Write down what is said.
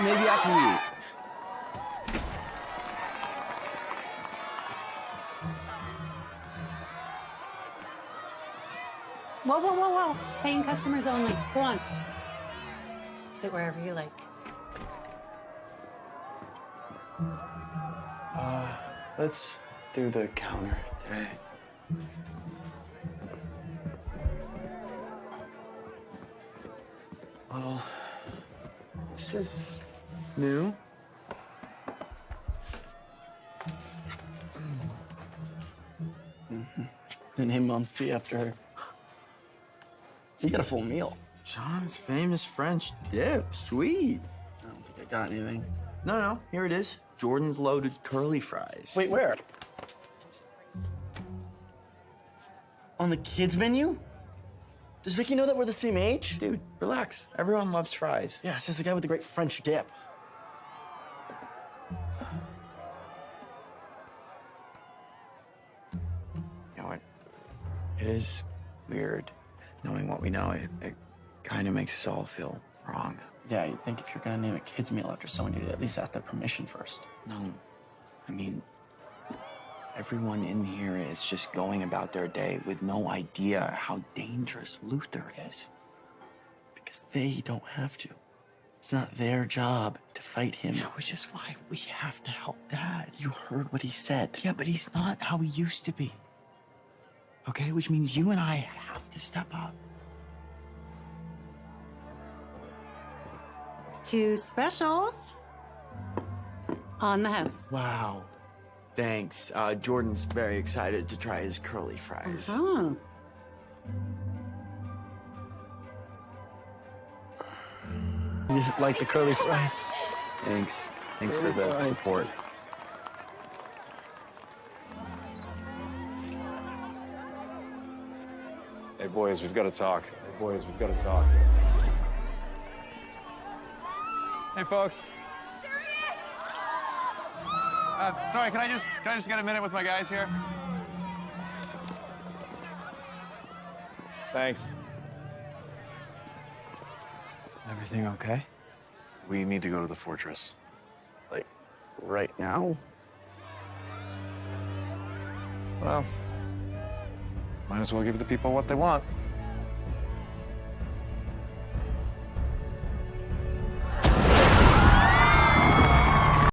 Maybe after we eat. Whoa, whoa, whoa, whoa. Paying customers only. Go on. Sit wherever you like. Let's do the counter today. Well, this is new. They named Mom's tea after her. You got a full meal. John's famous French dip. Sweet. I don't think I got anything. No, here it is. Jordan's loaded curly fries. Wait, where? On the kids menu? Does Vicky know that we're the same age? Dude, relax. Everyone loves fries. Yeah, says the guy with the great French dip. You know what? It is weird knowing what we know. It kind of makes us all feel wrong. Yeah, you'd think if you're gonna name a kid's meal after someone, you'd at least ask their permission first. No, I mean, everyone in here is just going about their day with no idea how dangerous Luther is. Because they don't have to. It's not their job to fight him. Yeah, which is why we have to help Dad. You heard what he said. Yeah, but he's not how he used to be. Okay, which means you and I have to step up. 2 specials on the house. Wow. Thanks. Jordan's very excited to try his curly fries. Oh. You like the curly fries? Thanks. Thanks for the support. Hey, boys, we've got to talk. Hey, boys, we've got to talk. Hey, folks. Sorry, can I just get a minute with my guys here? Thanks. Everything okay? We need to go to the fortress. Like, right now? Well, might as well give the people what they want.